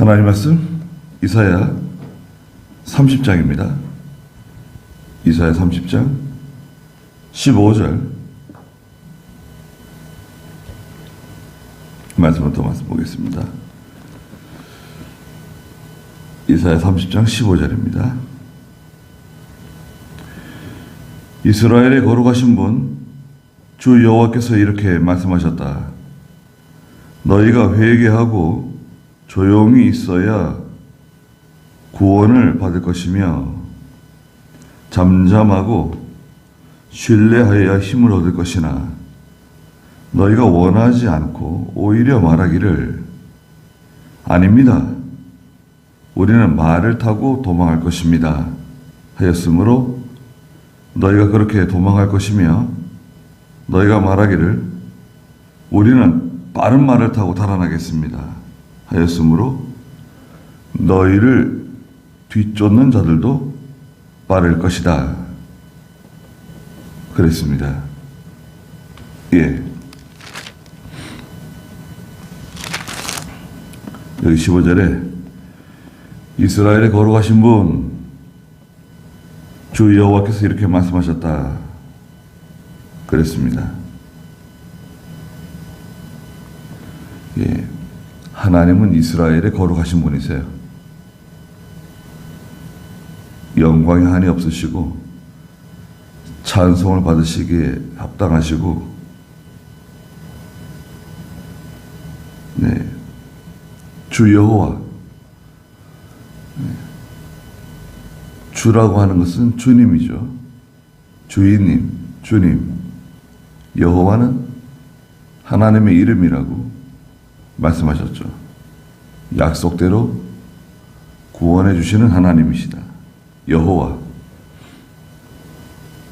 하나님 말씀 이사야 30장입니다. 이사야 30장 15절 말씀을 또 말씀 보겠습니다. 이사야 30장 15절입니다. 이스라엘의 거룩하신 분 주 여호와께서 이렇게 말씀하셨다. 너희가 회개하고 조용히 있어야 구원을 받을 것이며 잠잠하고 신뢰하여야 힘을 얻을 것이나 너희가 원하지 않고 오히려 말하기를 아닙니다. 우리는 말을 타고 도망할 것입니다. 하였으므로 너희가 그렇게 도망할 것이며 너희가 말하기를 우리는 빠른 말을 타고 달아나겠습니다. 하였으므로 너희를 뒤쫓는 자들도 빠를 것이다. 그랬습니다. 예. 여기 15절에 이스라엘의 거룩하신 분 주 여호와께서 이렇게 말씀하셨다. 그랬습니다. 예. 하나님은 이스라엘의 거룩하신 분이세요. 영광에 한이 없으시고 찬송을 받으시기에 합당하시고 네. 주 여호와 주라고 하는 것은 주님이죠. 주인님, 주님. 여호와는 하나님의 이름이라고 말씀하셨죠. 약속대로 구원해 주시는 하나님이시다. 여호와.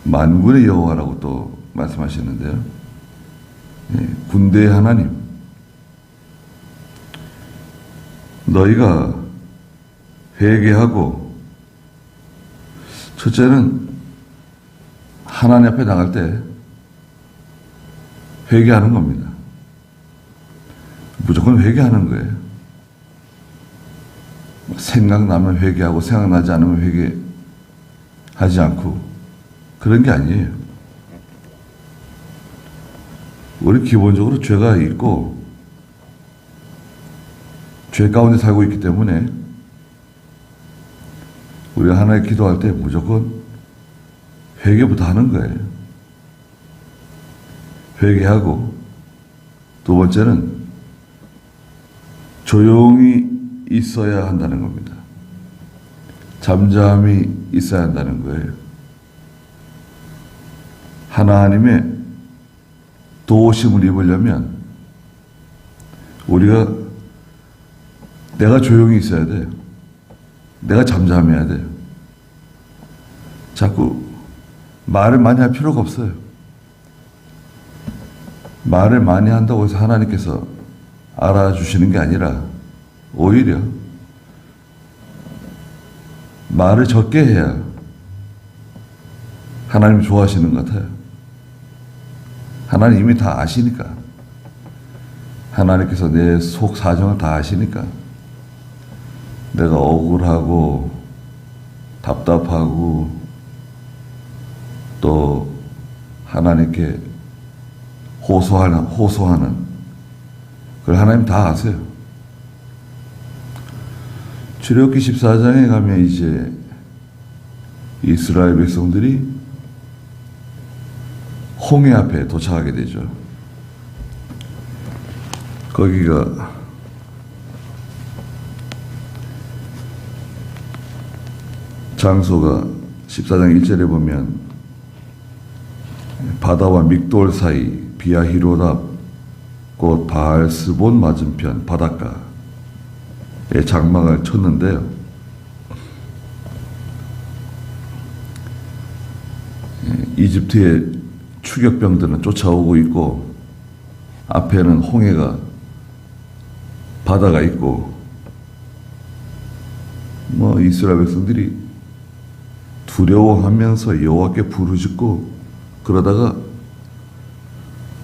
만군의 여호와라고 또 말씀하시는데요. 네, 군대의 하나님. 너희가 회개하고 첫째는 하나님 앞에 나갈 때 회개하는 겁니다. 무조건 회개하는 거예요. 생각나면 회개하고 생각나지 않으면 회개하지 않고 그런 게 아니에요. 우리 기본적으로 죄가 있고 죄 가운데 살고 있기 때문에 우리가 하나님 기도할 때 무조건 회개부터 하는 거예요. 회개하고 두 번째는 조용히 있어야 한다는 겁니다. 잠잠히 있어야 한다는 거예요. 하나님의 도우심을 입으려면 우리가 내가 조용히 있어야 돼요. 내가 잠잠해야 돼요. 자꾸 말을 많이 할 필요가 없어요. 말을 많이 한다고 해서 하나님께서 알아주시는 게 아니라 오히려 말을 적게 해야 하나님이 좋아하시는 것 같아요. 하나님 이미 다 아시니까. 하나님께서 내 속 사정을 다 아시니까. 내가 억울하고 답답하고 또 하나님께 호소하는 그걸 하나님 다 아세요. 출애굽기 14장에 가면 이제 이스라엘 백성들이 홍해 앞에 도착하게 되죠. 거기가 장소가 14장 1절에 보면 바다와 믹돌 사이 비아히로답 곧 바알스본 맞은편 바닷가에 장막을 쳤는데요. 이집트의 추격병들은 쫓아오고 있고 앞에는 홍해가 바다가 있고 이스라엘 백성들이 두려워하면서 여호와께 부르짖고 그러다가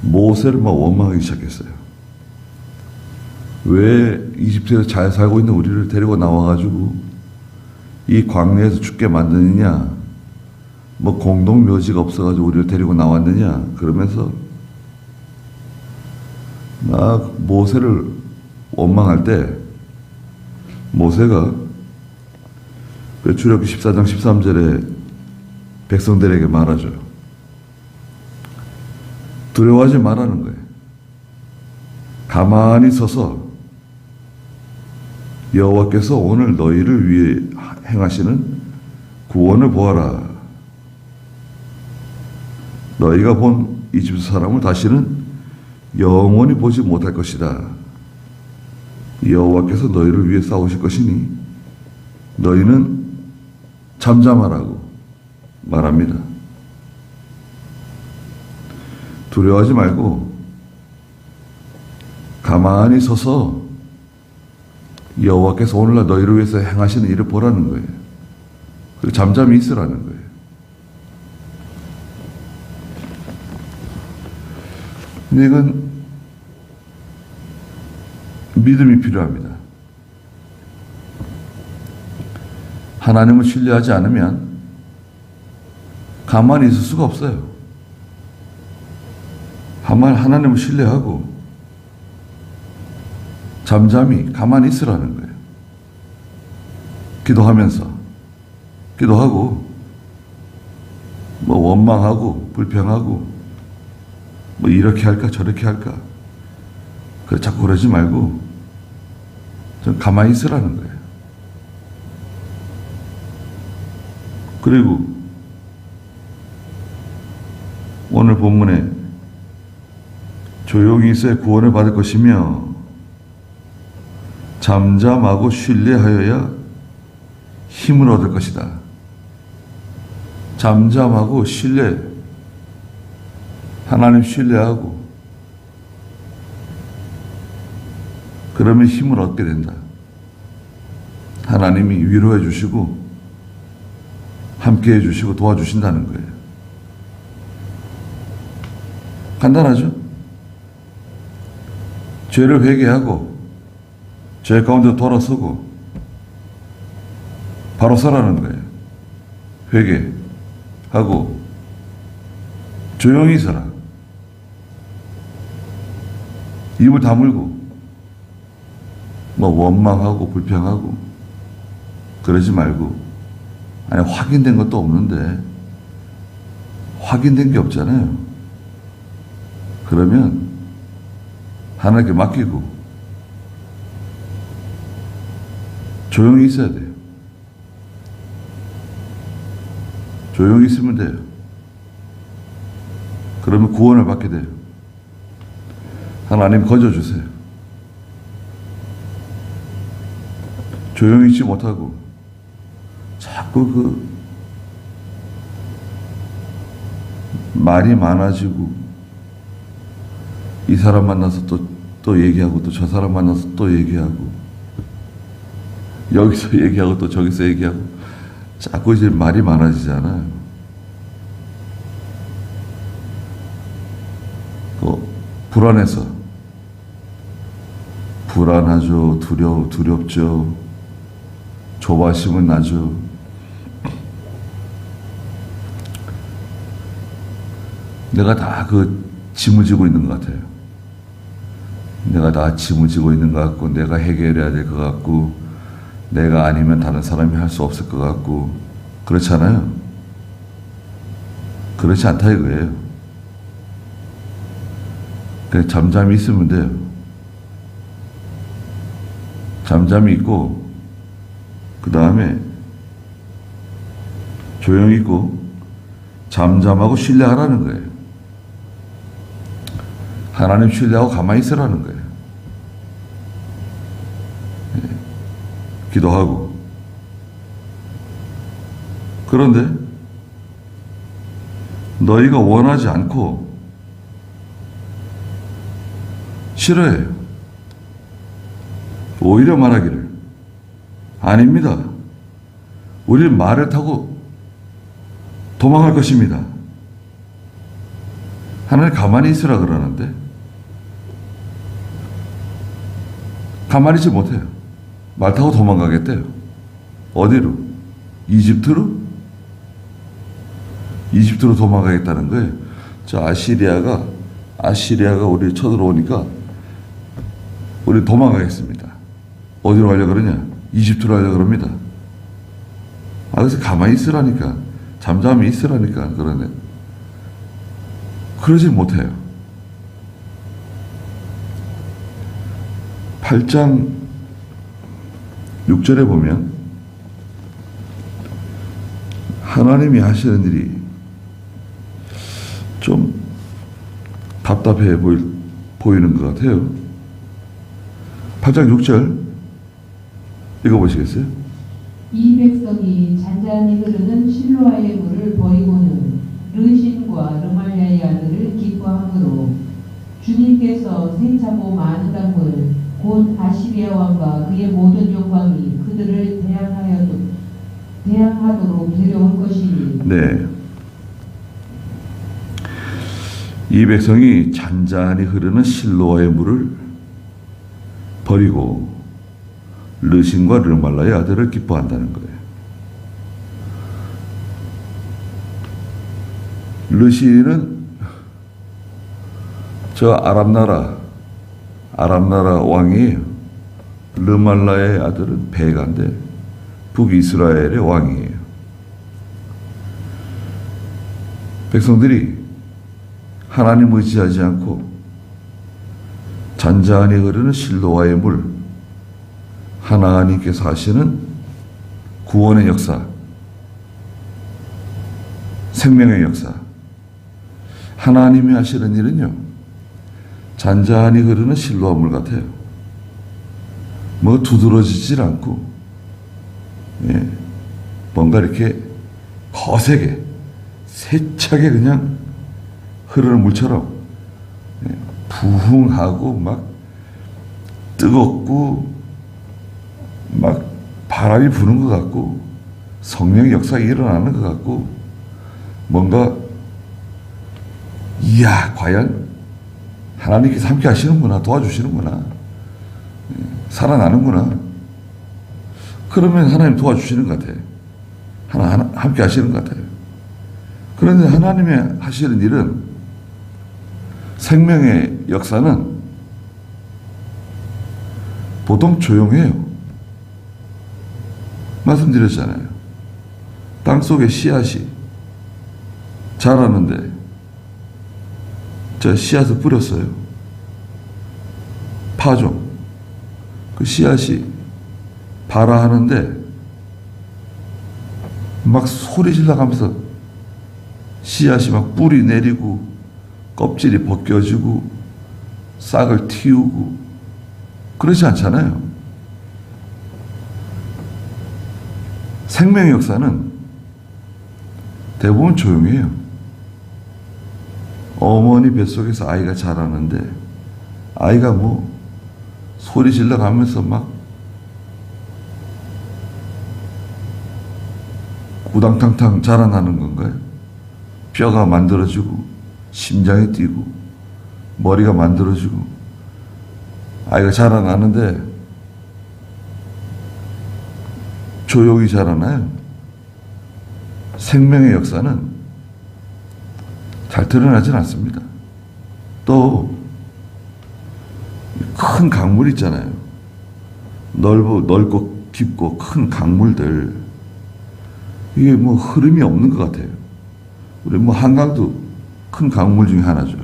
모세를 막 원망하기 시작했어요. 왜 이집트에서 잘 살고 있는 우리를 데리고 나와가지고 이 광야에서 죽게 만드느냐, 뭐 공동묘지가 없어가지고 우리를 데리고 나왔느냐, 그러면서 막 모세를 원망할 때 모세가 그 출애굽기 14장 13절에 백성들에게 말하죠. 두려워하지 말라는 거예요. 가만히 서서 여호와께서 오늘 너희를 위해 행하시는 구원을 보아라. 너희가 본 이집트 사람을 다시는 영원히 보지 못할 것이다. 여호와께서 너희를 위해 싸우실 것이니 너희는 잠잠하라고 말합니다. 두려워하지 말고 가만히 서서 여호와께서 오늘날 너희를 위해서 행하시는 일을 보라는 거예요. 그리고 잠잠히 있으라는 거예요. 근데 이건 믿음이 필요합니다. 하나님을 신뢰하지 않으면 가만히 있을 수가 없어요. 하나님을 신뢰하고 잠잠히 가만히 있으라는 거예요. 기도하고 뭐 원망하고 불평하고 뭐 이렇게 할까 저렇게 할까 자꾸 그러지 말고 좀 가만히 있으라는 거예요. 그리고 오늘 본문에 조용히 있어야 구원을 받을 것이며 잠잠하고 신뢰하여야 힘을 얻을 것이다. 잠잠하고 하나님 신뢰하고 그러면 힘을 얻게 된다. 하나님이 위로해 주시고 함께 해 주시고 도와주신다는 거예요. 간단하죠? 죄를 회개하고 죄 가운데 돌아서고 바로 서라는 거예요. 회개하고 조용히 서라. 입을 다물고 뭐 원망하고 불평하고 그러지 말고, 아니 확인된 것도 없는데 확인된 게 없잖아요. 그러면 하나님께 맡기고 조용히 있어야 돼요. 조용히 있으면 돼요. 그러면 구원을 받게 돼요. 하나님 건져주세요. 조용히 있지 못하고 자꾸 말이 많아지고 이 사람 만나서 또 얘기하고 또 저 사람 만나서 또 얘기하고 여기서 얘기하고 또 저기서 얘기하고 자꾸 이제 말이 많아지잖아요. 불안하죠. 두렵죠. 조바심은 나죠. 내가 다 짐을 지고 있는 것 같아요. 내가 다 짐을 지고 있는 것 같고, 내가 해결해야 될 것 같고, 내가 아니면 다른 사람이 할 수 없을 것 같고, 그렇잖아요. 그렇지 않다 이거예요. 그냥 잠잠히 있으면 돼요. 잠잠히 있고, 그 다음에 조용히 있고, 잠잠하고 신뢰하라는 거예요. 하나님 신뢰하고 가만히 있으라는 거예요. 기도하고. 그런데 너희가 원하지 않고 싫어해요. 오히려 말하기를 아닙니다. 우리는 말을 타고 도망할 것입니다. 하나님 가만히 있으라 그러는데 가만히 있지 못해요. 말 타고 도망가겠대요. 어디로? 이집트로? 이집트로 도망가겠다는 거예요. 저 아시리아가 우리 쳐들어오니까 우리 도망가겠습니다. 어디로 가려고 그러냐? 이집트로 가려고 그럽니다. 그래서 가만히 있으라니까. 잠잠히 있으라니까. 그러네. 그러지 못해요. 8장 6절에 보면 하나님이 하시는 일이 좀 답답해 보이는 것 같아요. 8장 6절 읽어보시겠어요? 이 백성이 잔잔히 흐르는 실로아의 물을 버리고는 르신과 르말야의 아들을 기뻐함으로 주님께서 세차고 많은 강물 곧 아시리아 왕과 그의 모든 영광이 그들을 대항하도록 데려올 것이니. 네. 이 백성이 잔잔히 흐르는 실로아의 물을 버리고 르신과 르말라의 아들을 기뻐한다는 거예요. 르신은 저 아랍나라 왕이에요. 르말라의 아들은 베가인데 북이스라엘의 왕이에요. 백성들이 하나님 의지하지 않고 잔잔히 흐르는 실로아의 물, 하나님께서 하시는 구원의 역사, 생명의 역사, 하나님이 하시는 일은요, 잔잔히 흐르는 실로아 물 같아요. 뭐 두드러지질 않고, 뭔가 이렇게 거세게, 세차게 그냥 흐르는 물처럼 부흥하고 막 뜨겁고 막 바람이 부는 것 같고 성령의 역사가 일어나는 것 같고 뭔가 이야 과연 하나님께서 함께 하시는구나, 도와주시는구나, 살아나는구나. 그러면 하나님 도와주시는 것 같아요. 함께 하시는 것 같아요. 그런데 하나님이 하시는 일은, 생명의 역사는 보통 조용해요. 말씀드렸잖아요. 땅속에 씨앗이 자라는데 저 씨앗을 뿌렸어요. 파종. 그 씨앗이 발화하는데 막 소리 질러가면서 씨앗이 막 뿌리 내리고 껍질이 벗겨지고 싹을 틔우고 그러지 않잖아요. 생명의 역사는 대부분 조용해요. 어머니 뱃속에서 아이가 자라는데 아이가 뭐 소리 질러 가면서 막 우당탕탕 자라나는 건가요? 뼈가 만들어지고 심장이 뛰고 머리가 만들어지고 아이가 자라나는데 조용히 자라나요? 생명의 역사는 잘 드러나진 않습니다. 또 큰 강물 있잖아요. 넓고 깊고 큰 강물들, 이게 뭐 흐름이 없는 것 같아요. 우리 뭐 한강도 큰 강물 중에 하나죠.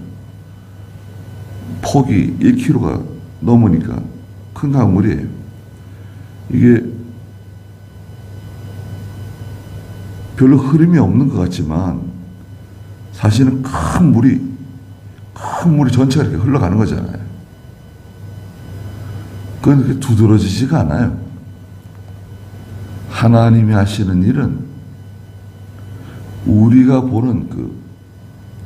폭이 1km가 넘으니까 큰 강물이에요. 이게 별로 흐름이 없는 것 같지만 사실은 큰 물이 전체가 이렇게 흘러가는 거잖아요. 그건 그렇게 두드러지지가 않아요. 하나님이 하시는 일은 우리가 보는 그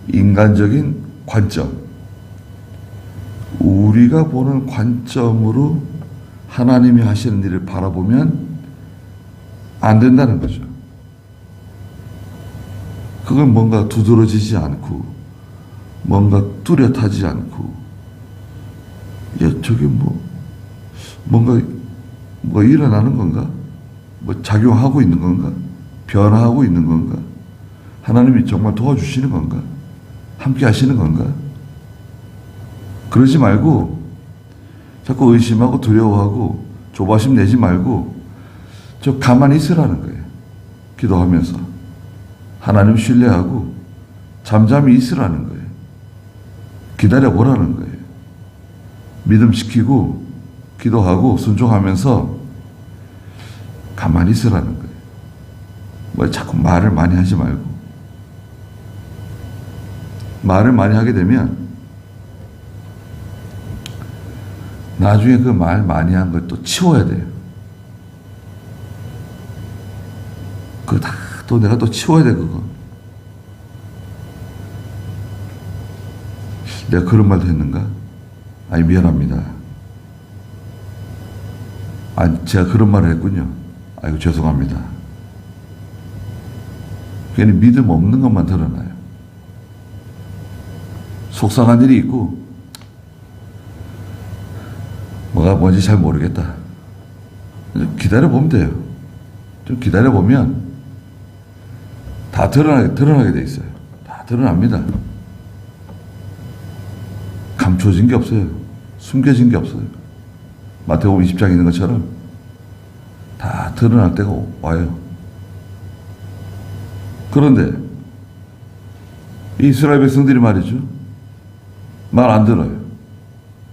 인간적인 관점, 우리가 보는 관점으로 하나님이 하시는 일을 바라보면 안 된다는 거죠. 그건 뭔가 두드러지지 않고 뭔가 뚜렷하지 않고, 야 저게 뭐 뭔가 일어나는 건가? 뭐 작용하고 있는 건가? 변화하고 있는 건가? 하나님이 정말 도와주시는 건가? 함께 하시는 건가? 그러지 말고 자꾸 의심하고 두려워하고 조바심 내지 말고 저 가만히 있으라는 거예요. 기도하면서 하나님 신뢰하고 잠잠히 있으라는 거예요. 기다려보라는 거예요. 믿음 지키고 기도하고 순종하면서 가만히 있으라는 거예요. 뭐 자꾸 말을 많이 하지 말고. 말을 많이 하게 되면 나중에 그 말 많이 한 걸 또 치워야 돼요. 그거 다 또 내가 또 치워야 돼, 그거. 내가 그런 말도 했는가? 아니, 미안합니다. 아니, 제가 그런 말을 했군요. 아이고, 죄송합니다. 괜히 믿음 없는 것만 드러나요. 속상한 일이 있고, 뭐가 뭔지 잘 모르겠다. 좀 기다려보면 돼요. 좀 기다려보면 다 드러나게 돼 있어요. 다 드러납니다. 감춰진 게 없어요. 숨겨진 게 없어요. 마태복음 20장에 있는 것처럼 다 드러날 때가 와요. 그런데 이스라엘 백성들이 말이죠. 말 안 들어요.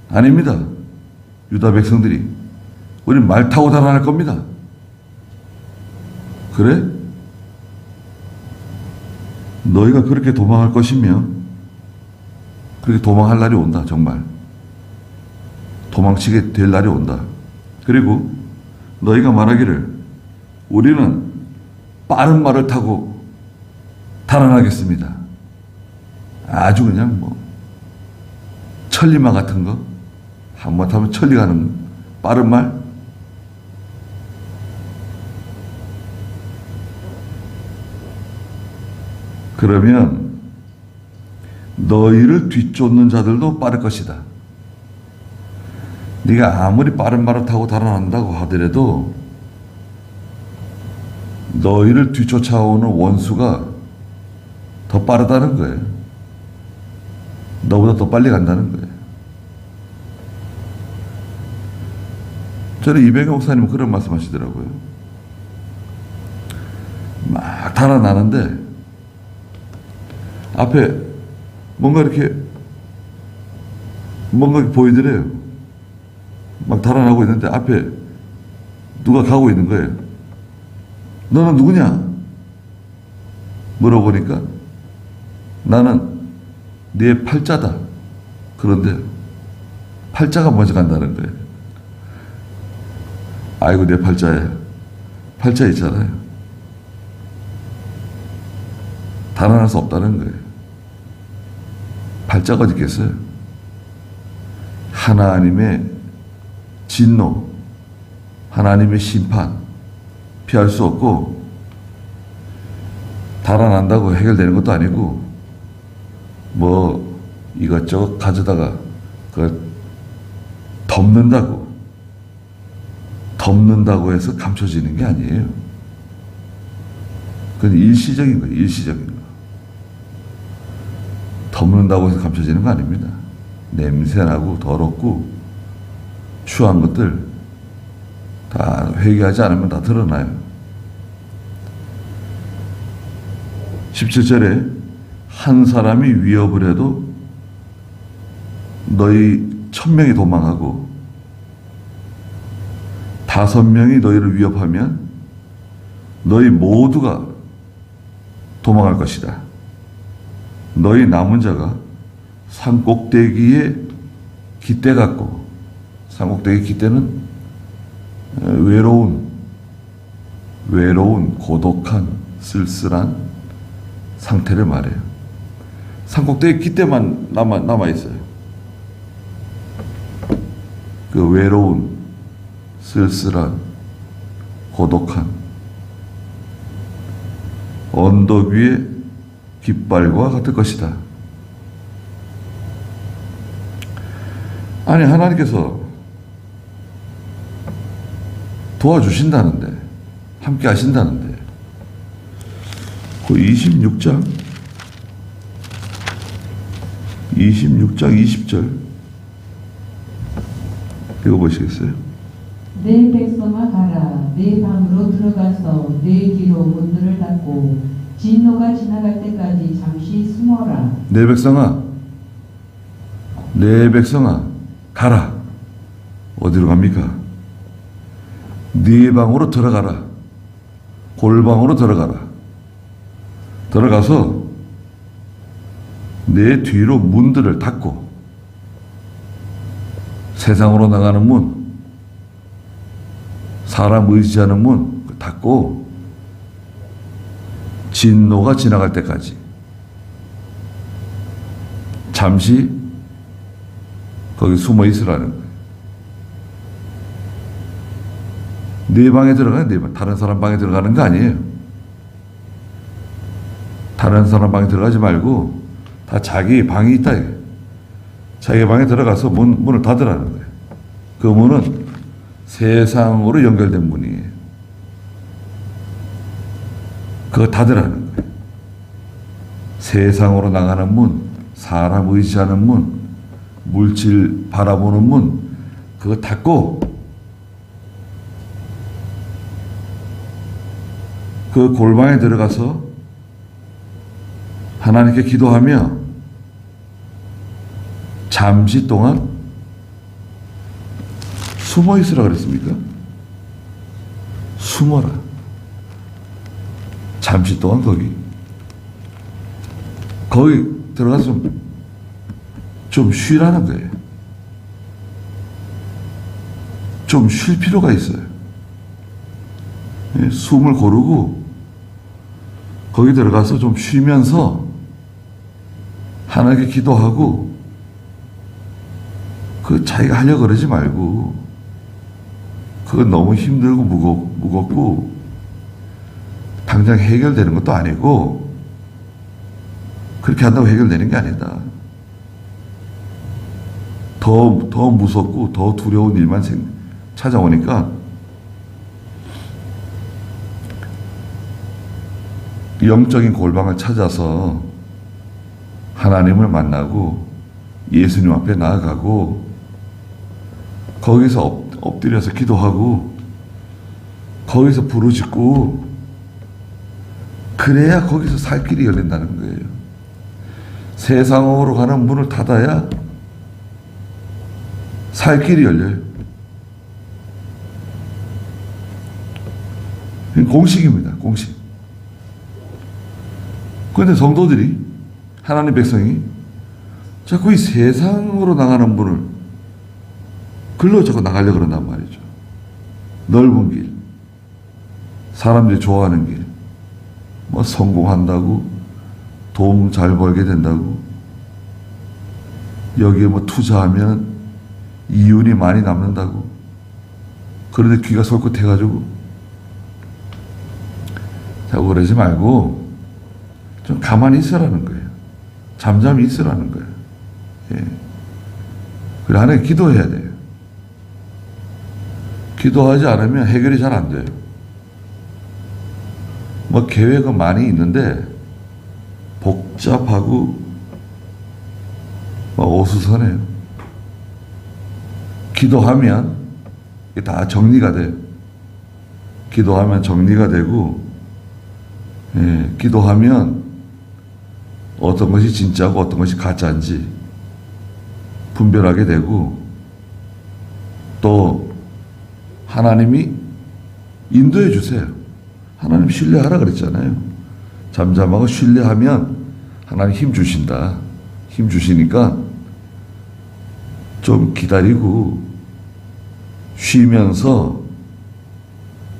아닙니다. 유다 백성들이 우린 말 타고 달아날 겁니다. 그래? 너희가 그렇게 도망할 것이며 그렇게 도망할 날이 온다. 정말 도망치게 될 날이 온다. 그리고 너희가 말하기를 우리는 빠른 말을 타고 달아나겠습니다. 아주 그냥 뭐 천리마 같은 거 한번 타면 천리 가는 빠른 말. 그러면 너희를 뒤쫓는 자들도 빠를 것이다. 네가 아무리 빠른 말을 타고 달아난다고 하더라도 너희를 뒤쫓아오는 원수가 더 빠르다는 거예요. 너보다 더 빨리 간다는 거예요. 저는 이병희 목사님은 그런 말씀 하시더라고요. 막 달아나는데 앞에 뭔가 이렇게 보이더래요. 막 달아나고 있는데 앞에 누가 가고 있는 거예요. 너는 누구냐? 물어보니까 나는 네 팔자다. 그런데 팔자가 먼저 간다는 거예요. 아이고, 내 팔자야. 팔자 있잖아요. 달아날 수 없다는 거예요. 팔자가 어디 있겠어요? 하나님의 진노, 하나님의 심판 피할 수 없고, 달아난다고 해결되는 것도 아니고 뭐 이것저것 가져다가 덮는다고 해서 감춰지는 게 아니에요. 그건 일시적인 거예요. 일시적인 거. 덮는다고 해서 감춰지는 거 아닙니다. 냄새나고 더럽고 추한 것들 다 회개하지 않으면 다 드러나요. 17절에 한 사람이 위협을 해도 너희 1000명이 도망하고 5명이 너희를 위협하면 너희 모두가 도망할 것이다. 너희 남은 자가 산꼭대기에 깃대 같고, 산꼭대기 깃대는 외로운 고독한 쓸쓸한 상태를 말해요. 산꼭대기 깃대만 남아 있어요. 그 외로운 쓸쓸한 고독한 언덕 위의 깃발과 같을 것이다. 아니, 하나님께서 도와주신다는데, 함께 하신다는데. 그 26장 20절 읽어보시겠어요? 내 백성아 가라. 내 방으로 들어가서 내 뒤로 문들을 닫고 진노가 지나갈 때까지 잠시 숨어라. 내 백성아 가라. 어디로 갑니까? 네 방으로 들어가라. 골방으로 들어가서 내 뒤로 문들을 닫고, 세상으로 나가는 문, 사람 의지하는 문 닫고 진노가 지나갈 때까지 잠시 거기 숨어 있으라는 거예요. 네 방에 들어가는, 네 방, 다른 사람 방에 들어가는 거 아니에요. 다른 사람 방에 들어가지 말고 다 자기 방이 있다. 자기 방에 들어가서 문을 닫으라는 거예요. 그 문은 세상으로 연결된 문이에요. 그거 닫으라는 거예요. 세상으로 나가는 문, 사람 의지하는 문, 물질 바라보는 문, 그거 닫고 그 골방에 들어가서 하나님께 기도하며 잠시 동안 숨어 있으라 그랬습니까? 숨어라. 잠시 동안 거기 들어가서 좀 쉬라는 거예요. 좀 쉴 필요가 있어요. 숨을 고르고 거기 들어가서 좀 쉬면서 하나님께 기도하고, 그 자기가 하려고 그러지 말고, 그건 너무 힘들고 무겁고 당장 해결되는 것도 아니고, 그렇게 한다고 해결되는 게 아니다. 더 무섭고 더 두려운 일만 찾아오니까 영적인 골방을 찾아서 하나님을 만나고 예수님 앞에 나아가고 거기서 엎드려서 기도하고 거기서 부르짖고, 그래야 거기서 살 길이 열린다는 거예요. 세상으로 가는 문을 닫아야 살 길이 열려요. 공식입니다. 공식. 그런데 성도들이, 하나님 백성이 자꾸 이 세상으로 나가는 문을 글로 자꾸 나가려고 그런단 말이죠. 넓은 길, 사람들이 좋아하는 길, 뭐 성공한다고, 돈 잘 벌게 된다고, 여기에 뭐 투자하면 이윤이 많이 남는다고. 그런데 귀가 솔깃해가지고 자꾸 그러지 말고 좀 가만히 있으라는 거예요. 잠잠히 있으라는 거예요. 예. 그래, 하나님 기도해야 돼요. 기도하지 않으면 해결이 잘 안 돼요. 뭐 계획은 많이 있는데 복잡하고 막 어수선해요. 기도하면 이게 다 정리가 돼요. 기도하면 정리가 되고, 예, 기도하면 어떤 것이 진짜고 어떤 것이 가짜인지 분별하게 되고, 또 하나님이 인도해 주세요. 하나님 신뢰하라 그랬잖아요. 잠잠하고 신뢰하면 하나님 힘 주신다. 힘 주시니까 좀 기다리고 쉬면서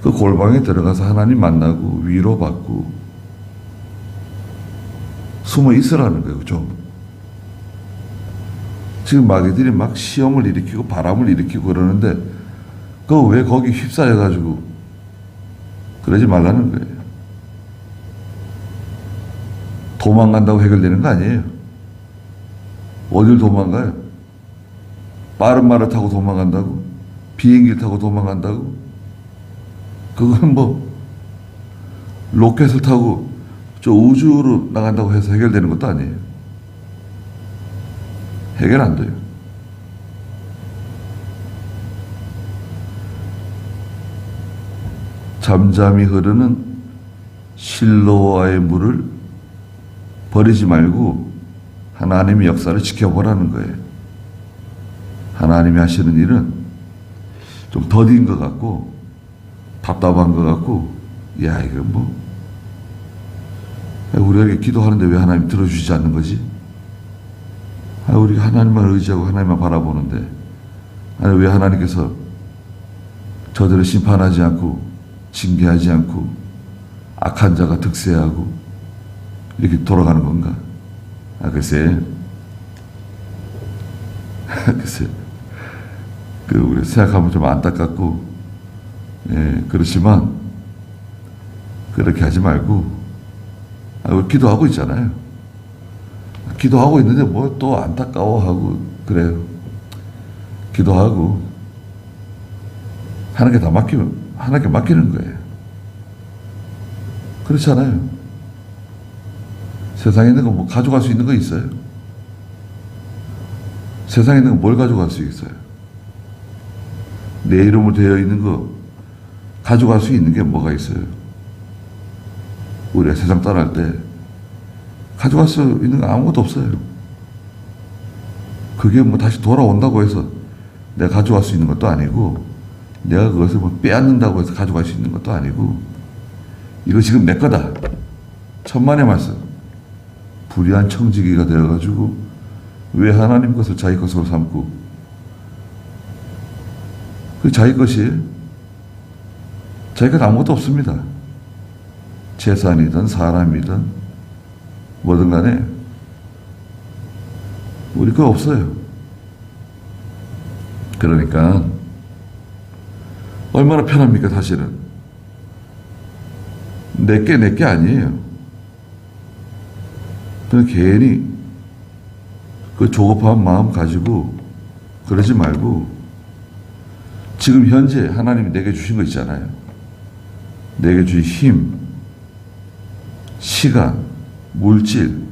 그 골방에 들어가서 하나님 만나고 위로받고 숨어 있으라는 거예요. 좀. 지금 마귀들이 막 시험을 일으키고 바람을 일으키고 그러는데 그거 왜 거기 휩싸여가지고 그러지 말라는 거예요. 도망간다고 해결되는 거 아니에요. 어딜 도망가요? 빠른 말을 타고 도망간다고? 비행기 타고 도망간다고? 그건 뭐 로켓을 타고 저 우주로 나간다고 해서 해결되는 것도 아니에요. 해결 안 돼요. 잠잠히 흐르는 실로와의 물을 버리지 말고 하나님의 역사를 지켜보라는 거예요. 하나님이 하시는 일은 좀 더딘 것 같고 답답한 것 같고, 야, 이거 뭐 우리에게 기도하는데 왜 하나님 들어주시지 않는 거지? 우리가 하나님만 의지하고 하나님만 바라보는데 왜 하나님께서 저들을 심판하지 않고 징계하지 않고 악한 자가 득세하고 이렇게 돌아가는 건가? 글쎄 우리 생각하면 좀 안타깝고, 그렇지만 그렇게 하지 말고 우리 기도하고 있잖아요. 기도하고 있는데 뭐 또 안타까워하고 그래요. 기도하고 하나님께 다 하나님께 맡기는 거예요. 그렇잖아요. 세상에 있는 거 뭐 가져갈 수 있는 거 있어요? 세상에 있는 거 뭘 가져갈 수 있어요? 내 이름으로 되어 있는 거 가져갈 수 있는 게 뭐가 있어요? 우리가 세상 떠날 때 가져갈 수 있는 거 아무것도 없어요. 그게 뭐 다시 돌아온다고 해서 내가 가져갈 수 있는 것도 아니고, 내가 그것을 뭐 빼앗는다고 해서 가져갈 수 있는 것도 아니고, 이거 지금 내 거다. 천만의 말씀. 불의한 청지기가 되어가지고 왜 하나님 것을 자기 것으로 삼고, 그 자기 것이 자기 것 아무것도 없습니다. 재산이든 사람이든 뭐든 간에 우리 거 없어요. 그러니까 얼마나 편합니까? 사실은 내게 아니에요. 그냥 괜히 그 조급한 마음 가지고 그러지 말고, 지금 현재 하나님이 내게 주신 거 있잖아요. 내게 주신 힘, 시간, 물질,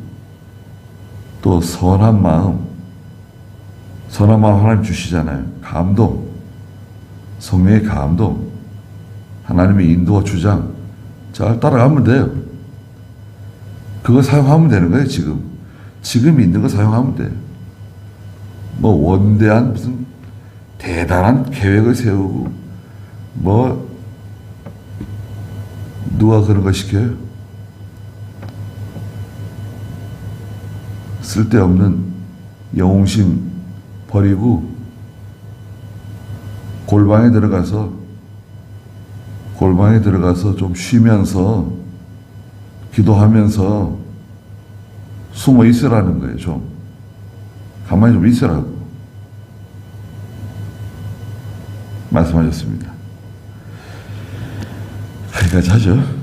또 선한 마음 하나님 주시잖아요. 감동, 성령의 감동, 하나님의 인도와 주장 잘 따라가면 돼요. 그거 사용하면 되는 거예요. 지금 있는 거 사용하면 돼요. 뭐 원대한 무슨 대단한 계획을 세우고 뭐 누가 그런 거 시켜요? 쓸데없는 영웅심 버리고 골방에 들어가서 좀 쉬면서 기도하면서 숨어 있으라는 거예요. 좀 가만히 좀 있으라고 말씀하셨습니다. 여기까지 하죠.